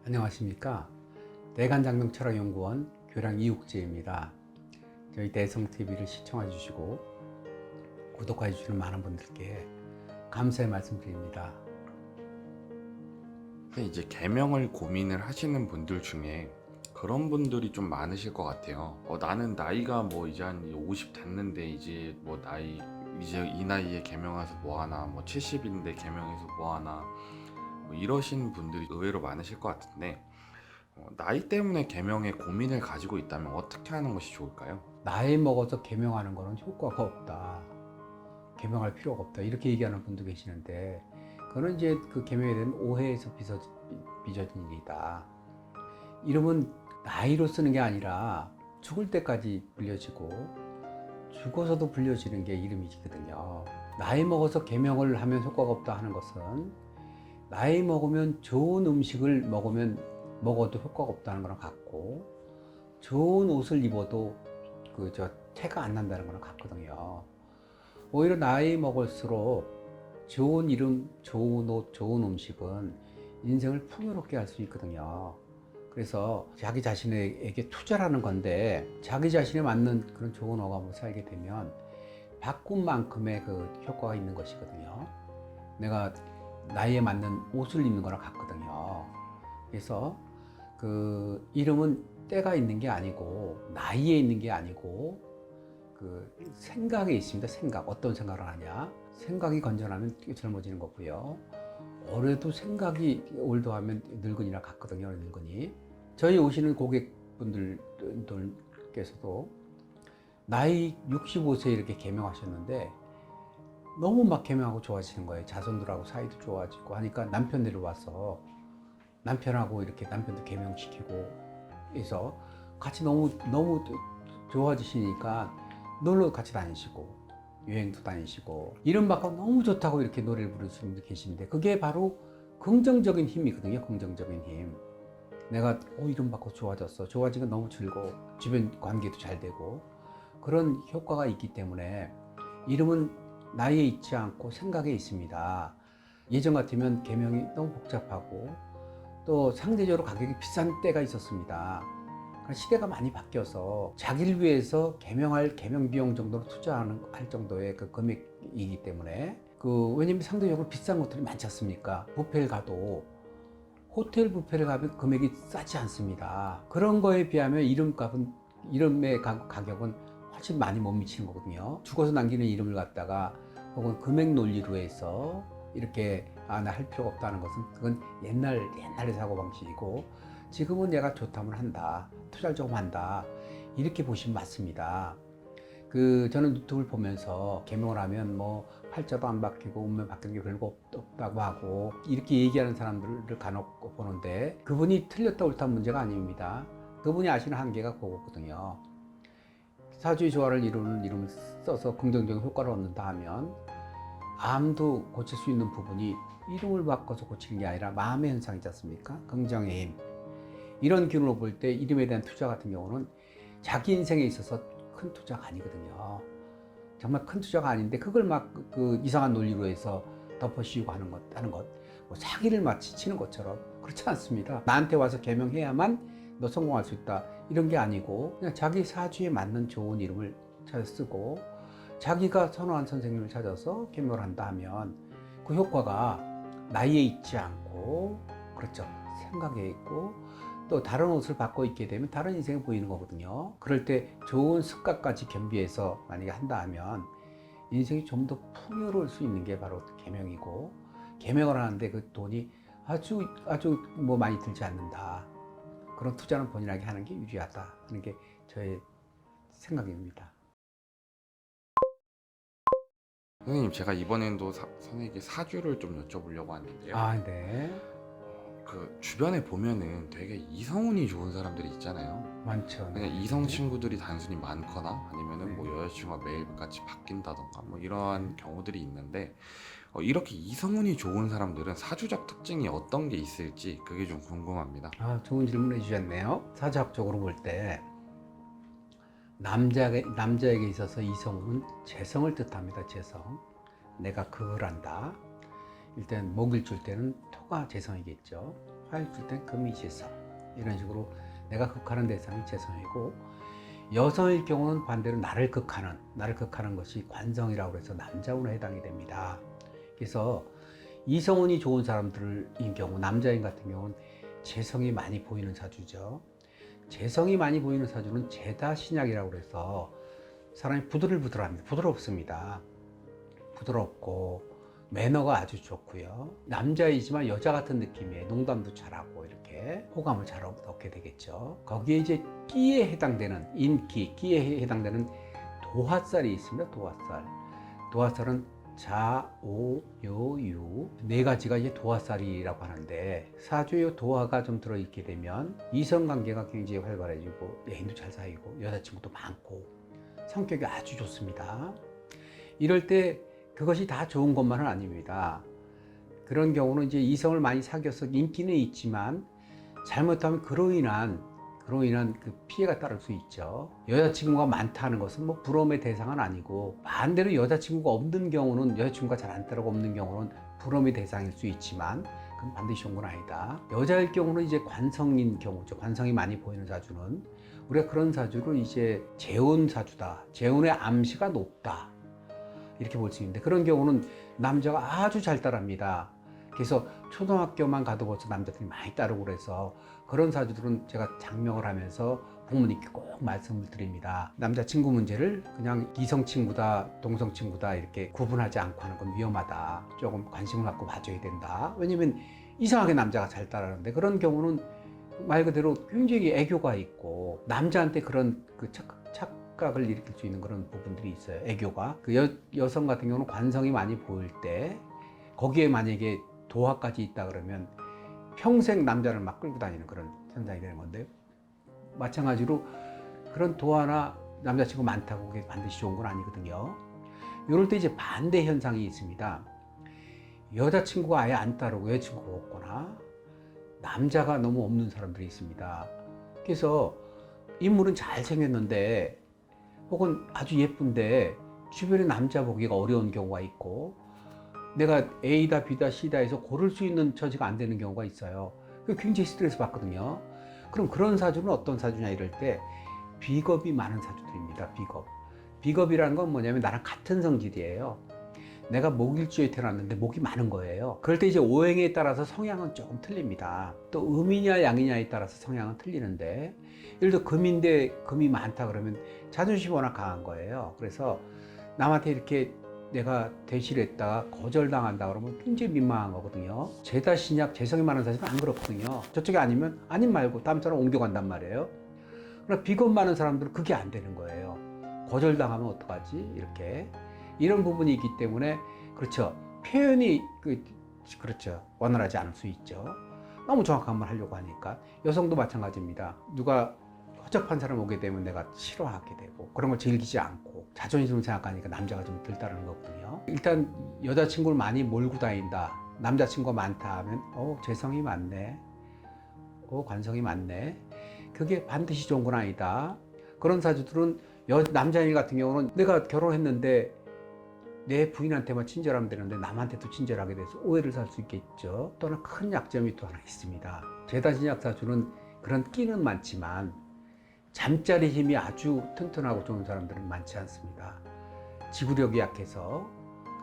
안녕하십니까. 내간장명철학연구원 교량 이육재입니다. 저희 대성TV를 시청해 주시고 구독해 주시는 많은 분들께 감사의 말씀 드립니다. 이제 계명을 고민을 하시는 분들 중에 그런 분들이 좀 많으실 것 같아요. 나는 나이가 뭐 이제 한 50 됐는데 이제 뭐 나이 이제 이 나이에 계명해서 뭐 하나, 뭐 70인데 계명해서 뭐 하나, 뭐 이러신 분들이 의외로 많으실 것 같은데, 나이 때문에 계명에 고민을 가지고 있다면 어떻게 하는 것이 좋을까요? 나이 먹어서 계명하는 거는 효과가 없다. 계명할 필요가 없다. 이렇게 얘기하는 분도 계시는데 그거는 이제 그 계명에 대한 오해에서 빚어진 일이다. 이름은 나이로 쓰는 게 아니라 죽을 때까지 불려지고 죽어서도 불려지는 게 이름이거든요. 나이 먹어서 계명을 하면 효과가 없다 하는 것은 나이 먹으면 좋은 음식을 먹어도 효과가 없다는 거랑 같고, 좋은 옷을 입어도 태가 안 난다는 거랑 같거든요. 오히려 나이 먹을수록 좋은 이름, 좋은 옷, 좋은 음식은 인생을 풍요롭게 할 수 있거든요. 그래서 자기 자신에게 투자라는 건데, 자기 자신에 맞는 그런 좋은 어감으로 살게 되면 바꾼 만큼의 그 효과가 있는 것이거든요. 내가 나이에 맞는 옷을 입는 거랑 같거든요. 그래서 그 이름은 때가 있는 게 아니고, 나이에 있는 게 아니고, 그 생각에 있습니다. 생각. 어떤 생각을 하냐. 생각이 건전하면 젊어지는 거고요. 올해도 생각이 올드하면 늙은이랑 같거든요. 늙은이. 저희 오시는 고객분들께서도 나이 65세 이렇게 개명하셨는데 너무 막 개명하고 좋아지는 거예요. 자손들하고 사이도 좋아지고 하니까 남편 데려와서 남편하고 이렇게 남편도 개명시키고 해서 같이 너무 좋아지시니까 놀러 같이 다니시고 여행도 다니시고 이름 바꿔 너무 좋다고 이렇게 노래를 부르시는 분들 계신데 그게 바로 긍정적인 힘이거든요. 긍정적인 힘. 내가 이름 바꿔 좋아졌어. 좋아지면 너무 즐거워. 주변 관계도 잘 되고 그런 효과가 있기 때문에 이름은 나이에 있지 않고 생각에 있습니다. 예전 같으면 계명이 너무 복잡하고 또 상대적으로 가격이 비싼 때가 있었습니다. 시대가 많이 바뀌어서 자기를 위해서 계명할 계명 비용 정도로 할 정도의 그 금액이기 때문에 왜냐면 상대적으로 비싼 것들이 많지 않습니까? 뷔페를 가도 호텔 뷔페를 가면 금액이 싸지 않습니다. 그런 거에 비하면 이름의 가격은 훨씬 많이 못 미치는 거거든요. 죽어서 남기는 이름을 갖다가 혹은 금액 논리로 해서 이렇게 나 할 필요가 없다는 것은 그건 옛날의 사고방식이고 지금은 내가 좋다면 한다. 투자를 조금 한다. 이렇게 보시면 맞습니다. 저는 유튜브를 보면서 계명을 하면 뭐 팔자도 안 바뀌고 운명 바뀌는 게 별거 없다고 하고 이렇게 얘기하는 사람들을 간혹 보는데 그분이 틀렸다 옳다 문제가 아닙니다. 그분이 아시는 한계가 그거거든요. 사주의 조화를 이루는 이름을 써서 긍정적인 효과를 얻는다 하면 암도 고칠 수 있는 부분이 이름을 바꿔서 고치는 게 아니라 마음의 현상이지 않습니까? 긍정의 힘. 이런 기운으로 볼 때 이름에 대한 투자 같은 경우는 자기 인생에 있어서 큰 투자가 아니거든요. 정말 큰 투자가 아닌데 그걸 막 그 이상한 논리로 해서 덮어씌우고 하는 것, 뭐 사기를 마치 치는 것처럼 그렇지 않습니다. 나한테 와서 개명해야만 너 성공할 수 있다 이런 게 아니고 그냥 자기 사주에 맞는 좋은 이름을 찾아 쓰고 자기가 선호한 선생님을 찾아서 개명을 한다 하면 그 효과가 나이에 있지 않고 그렇죠. 생각에 있고 또 다른 옷을 받고 있게 되면 다른 인생이 보이는 거거든요. 그럴 때 좋은 습관까지 겸비해서 만약에 한다 하면 인생이 좀 더 풍요로울 수 있는 게 바로 계명이고 계명을 하는데 그 돈이 아주 뭐 많이 들지 않는다. 그런 투자는 본인에게 하는 게 유리하다 하는 게 저의 생각입니다. 선생님, 제가 이번에도 선생님께 사주를 좀 여쭤보려고 하는데요. 아, 네. 주변에 보면은 되게 이성운이 좋은 사람들이 있잖아요. 많죠. 그냥 네. 이성 친구들이 단순히 많거나 아니면은 네. 뭐 여자친구가 매일같이 바뀐다던가 뭐 이러한 경우들이 있는데, 이렇게 이성운이 좋은 사람들은 사주적 특징이 어떤 게 있을지 그게 좀 궁금합니다. 좋은 질문 해주셨네요. 사주학적으로 볼 때 남자에게 있어서 이성은 재성을 뜻합니다. 재성. 내가 그걸 한다. 일단 목일 줄 때는 토가 재성이겠죠. 화를 줄 땐 금이 재성. 이런 식으로 내가 극하는 대상이 재성이고, 여성일 경우는 반대로 나를 극하는 것이 관성이라고 해서 남자운에 해당이 됩니다. 그래서 이성운이 좋은 사람들인 경우, 남자인 같은 경우는 재성이 많이 보이는 사주죠. 재성이 많이 보이는 사주는 제다신약이라고 해서 사람이 부들부들합니다. 부드럽습니다. 부드럽고 매너가 아주 좋고요. 남자이지만 여자 같은 느낌이에요. 농담도 잘하고 이렇게 호감을 잘 얻게 되겠죠. 거기에 이제 끼에 해당되는 인기, 끼에 해당되는 도화살이 있습니다. 도화살. 도화살은 자, 오, 요, 유 네 가지가 이제 도화살이라고 하는데, 사주에 도화가 좀 들어있게 되면 이성관계가 굉장히 활발해지고 애인도 잘 사귀고 여자친구도 많고 성격이 아주 좋습니다. 이럴 때 그것이 다 좋은 것만은 아닙니다. 그런 경우는 이제 이성을 많이 사귀어서 인기는 있지만 잘못하면 그로 인한 그 피해가 따를 수 있죠. 여자친구가 많다는 것은 뭐 부러움의 대상은 아니고, 반대로 여자친구가 없는 경우는, 여자친구가 잘 안 따르고 없는 경우는 부러움의 대상일 수 있지만 그건 반드시 좋은 건 아니다. 여자일 경우는 이제 관성인 경우죠. 관성이 많이 보이는 사주는 우리가 그런 사주를 이제 재운 사주다, 재운의 암시가 높다, 이렇게 볼 수 있는데, 그런 경우는 남자가 아주 잘 따릅니다. 그래서 초등학교만 가도 벌써 남자들이 많이 따르고 그래서 그런 사주들은 제가 장명을 하면서 부모님께 꼭 말씀을 드립니다. 남자친구 문제를 그냥 이성친구다, 동성친구다 이렇게 구분하지 않고 하는 건 위험하다. 조금 관심을 갖고 봐줘야 된다. 왜냐면 이상하게 남자가 잘 따르는데, 그런 경우는 말 그대로 굉장히 애교가 있고 남자한테 그런 그 착각을 일으킬 수 있는 그런 부분들이 있어요. 애교가. 그 여성 같은 경우는 관성이 많이 보일 때 거기에 만약에 도화까지 있다 그러면 평생 남자를 막 끌고 다니는 그런 현상이 되는 건데요. 마찬가지로 그런 도화나 남자친구 많다고 그게 반드시 좋은 건 아니거든요. 이럴 때 이제 반대 현상이 있습니다. 여자친구가 아예 안 따르고 여자친구가 없거나 남자가 너무 없는 사람들이 있습니다. 그래서 인물은 잘생겼는데 혹은 아주 예쁜데 주변에 남자 보기가 어려운 경우가 있고, 내가 A다 B다 C다 해서 고를 수 있는 처지가 안 되는 경우가 있어요. 그게 굉장히 스트레스 받거든요. 그럼 그런 사주는 어떤 사주냐 이럴 때 비겁이 많은 사주들입니다. 비겁이라는 건 뭐냐면 나랑 같은 성질이에요. 내가 목일주에 태어났는데 목이 많은 거예요. 그럴 때 이제 오행에 따라서 성향은 조금 틀립니다. 또 음이냐 양이냐에 따라서 성향은 틀리는데, 예를 들어 금인데 금이 많다 그러면 자존심이 워낙 강한 거예요. 그래서 남한테 이렇게 내가 대시를 했다가 거절당한다 그러면 굉장히 민망한 거거든요. 제다 신약 재성이 많은 사람은 안 그렇거든요. 저쪽이 아니면 아님 말고 다음 사람 옮겨간단 말이에요. 그러나 비겁 많은 사람들은 그게 안 되는 거예요. 거절당하면 어떡하지? 이렇게 이런 부분이 있기 때문에, 그렇죠, 표현이 그렇죠, 원활하지 않을 수 있죠. 너무 정확한 말 하려고 하니까. 여성도 마찬가지입니다. 누가 허접한 사람 오게 되면 내가 싫어하게 되고 그런 걸 즐기지 않고 자존심을 생각하니까 남자가 좀 덜 따르는 거거든요. 일단 여자친구를 많이 몰고 다닌다, 남자친구가 많다 하면 재성이 많네, 관성이 많네, 그게 반드시 좋은 건 아니다. 그런 사주들은 남자인 같은 경우는 내가 결혼했는데 내 부인한테만 친절하면 되는데 남한테도 친절하게 돼서 오해를 살 수 있겠죠. 또는 큰 약점이 또 하나 있습니다. 제다신약 사주는 그런 끼는 많지만 잠자리 힘이 아주 튼튼하고 좋은 사람들은 많지 않습니다. 지구력이 약해서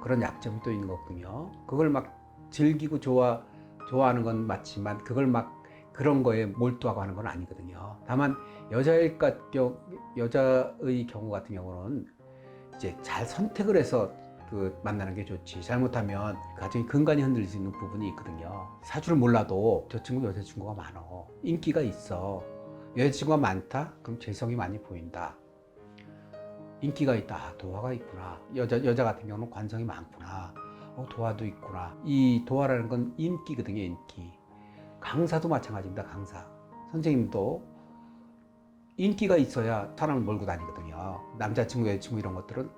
그런 약점이 또 있는 거군요. 그걸 막 즐기고 좋아하는 건 맞지만 그걸 막 그런 거에 몰두하고 하는 건 아니거든요. 다만 여자의 경우 같은 경우는 이제 잘 선택을 해서 만나는 게 좋지, 잘못하면 가정이 근간이 흔들릴 수 있는 부분이 있거든요. 사주를 몰라도 저 친구 여자친구가 많어, 인기가 있어, 여자친구가 많다? 그럼 재성이 많이 보인다. 인기가 있다, 도화가 있구나. 여자 같은 경우는 관성이 많구나. 도화도 있구나. 이 도화라는 건 인기거든요, 인기. 강사도 마찬가지입니다, 강사. 선생님도 인기가 있어야 사람을 몰고 다니거든요. 남자친구, 여자친구 이런 것들은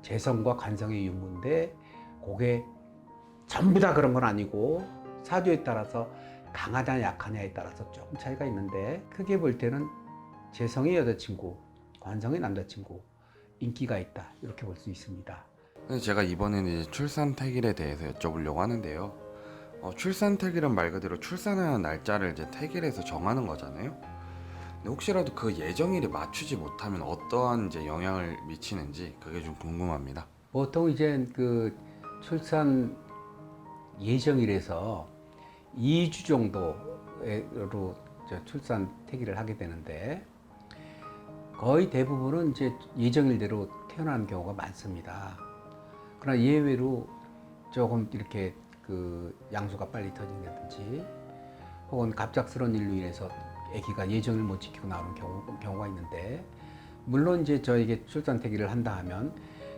재성과 관성의 유무인데, 그게 전부 다 그런 건 아니고 사주에 따라서 강하냐 약하냐에 따라서 조금 차이가 있는데, 크게 볼 때는 재성의 여자친구, 관성의 남자친구, 인기가 있다, 이렇게 볼 수 있습니다. 제가 이번에는 이제 출산 태길에 대해서 여쭤보려고 하는데요. 출산 택일은 말 그대로 출산하는 날짜를 이제 택일에서 정하는 거잖아요. 근데 혹시라도 그 예정일에 맞추지 못하면 어떠한 이제 영향을 미치는지 그게 좀 궁금합니다. 보통 이제 그 출산 예정일에서 2주 정도로 출산 태기를 하게 되는데 거의 대부분은 이제 예정일대로 태어나는 경우가 많습니다. 그러나 예외로 조금 이렇게 그 양수가 빨리 터진다든지 혹은 갑작스러운 일로 인해서 아기가 예정을 못 지키고 나오는 경우가 있는데 물론 이제 저에게 출산 태기를 한다 하면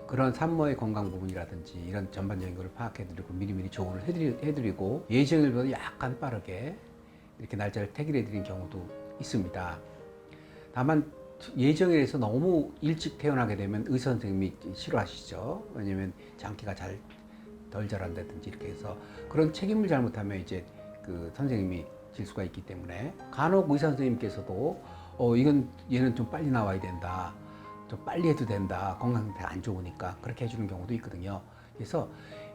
그런 산모의 건강 부분이라든지 이런 전반적인 것을 파악해드리고 미리미리 조언을 해드리고 예정일보다 약간 빠르게 이렇게 날짜를 태길해드린 경우도 있습니다. 다만 예정일에서 너무 일찍 태어나게 되면 의사 선생님이 싫어하시죠. 왜냐면 장기가 덜 자란다든지 이렇게 해서 그런 책임을 잘못하면 이제 그 선생님이 질 수가 있기 때문에 간혹 의사 선생님께서도 이건 얘는 좀 빨리 나와야 된다. 좀 빨리 해도 된다. 건강 상태가 안 좋으니까 그렇게 해주는 경우도 있거든요. 그래서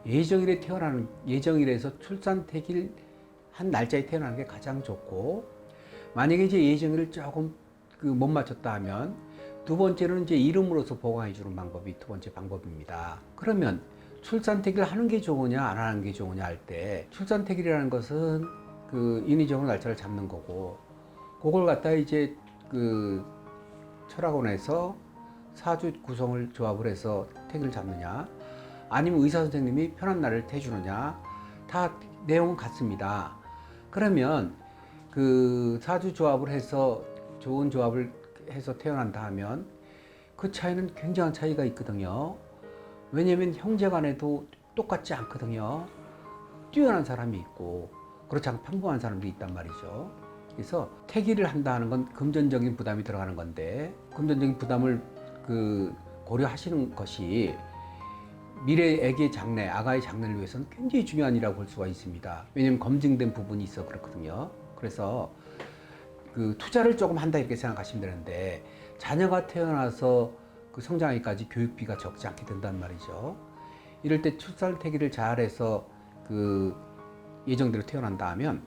예정일에서 출산 태길 한 날짜에 태어나는 게 가장 좋고 만약에 이제 예정일을 조금 못 맞췄다 하면 두 번째로는 이제 이름으로서 보강해 주는 방법이 두 번째 방법입니다. 그러면 출산 태기를 하는 게 좋으냐 안 하는 게 좋으냐 할 때 출산 태기라는 것은 그 인위적으로 날짜를 잡는 거고 그걸 갖다 이제 그 철학원에서 사주 구성을 조합을 해서 태기를 잡느냐 아니면 의사 선생님이 편한 날을 태주느냐 다 내용은 같습니다. 그러면 그 사주 조합을 해서 좋은 조합을 해서 태어난다 하면 그 차이는 굉장한 차이가 있거든요. 왜냐하면 형제간에도 똑같지 않거든요. 뛰어난 사람이 있고 그렇지 않고 평범한 사람들이 있단 말이죠. 그래서 태기를 한다는 건 금전적인 부담이 들어가는 건데 금전적인 부담을 고려하시는 것이 미래 아기의 장래, 아가의 장래를 위해서는 굉장히 중요한 일이라고 볼 수가 있습니다. 왜냐하면 검증된 부분이 있어 그렇거든요. 그래서 그 투자를 조금 한다 이렇게 생각하시면 되는데 자녀가 태어나서 그 성장하기까지 교육비가 적지 않게 된단 말이죠. 이럴 때 출산 태기를 잘해서 그 예정대로 태어난다 하면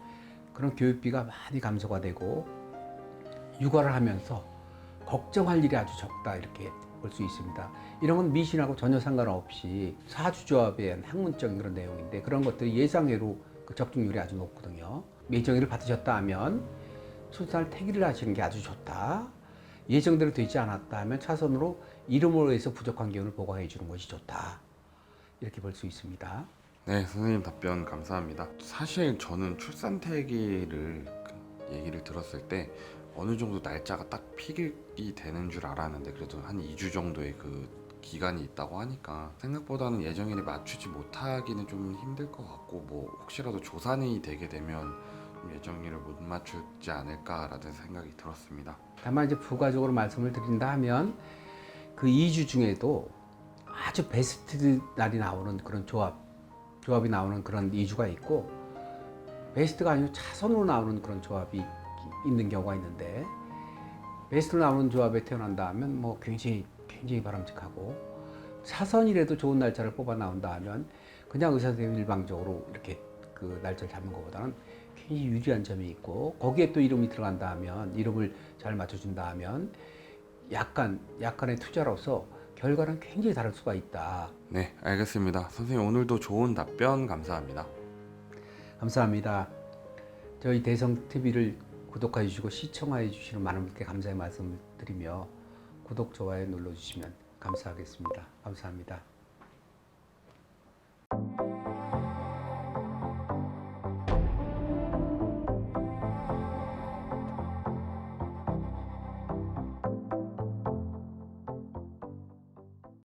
그런 교육비가 많이 감소가 되고 육아를 하면서 걱정할 일이 아주 적다 이렇게 볼 수 있습니다. 이런 건 미신하고 전혀 상관없이 사주조합에 대한 학문적인 그런 내용인데 그런 것들이 예상외로 그 적중률이 아주 높거든요. 예정일을 받으셨다 하면 출산을 태기를 하시는 게 아주 좋다. 예정대로 되지 않았다 하면 차선으로 이름으로 해서 부족한 기운을 보강해 주는 것이 좋다. 이렇게 볼 수 있습니다. 네, 선생님 답변 감사합니다. 사실 저는 출산 태기를 얘기를 들었을 때 어느 정도 날짜가 딱 픽이 되는 줄 알았는데 그래도 한 2주 정도의 그 기간이 있다고 하니까 생각보다는 예정일에 맞추지 못하기는 좀 힘들 것 같고 뭐 혹시라도 조산이 되게 되면 예정일을 못 맞추지 않을까라는 생각이 들었습니다. 다만 이제 부가적으로 말씀을 드린다 하면 그 2주 중에도 아주 베스트 날이 나오는 그런 조합이 나오는 그런 2주가 있고 베스트가 아니고 차선으로 나오는 그런 조합이 있는 경우가 있는데 베스트로 나오는 조합에 태어난다 하면 뭐 굉장히 바람직하고 차선이라도 좋은 날짜를 뽑아 나온다 하면 그냥 의사 선생님 일방적으로 이렇게 그 날짜를 잡는 것보다는 굉장히 유리한 점이 있고 거기에 또 이름이 들어간다 하면 이름을 잘 맞춰준다 하면 약간의 투자로서 결과는 굉장히 다를 수가 있다. 네, 알겠습니다. 선생님 오늘도 좋은 답변 감사합니다. 감사합니다. 저희 대성TV를 구독해 주시고 시청해 주시는 많은 분께 감사의 말씀을 드리며 구독, 좋아요 눌러주시면 감사하겠습니다. 감사합니다.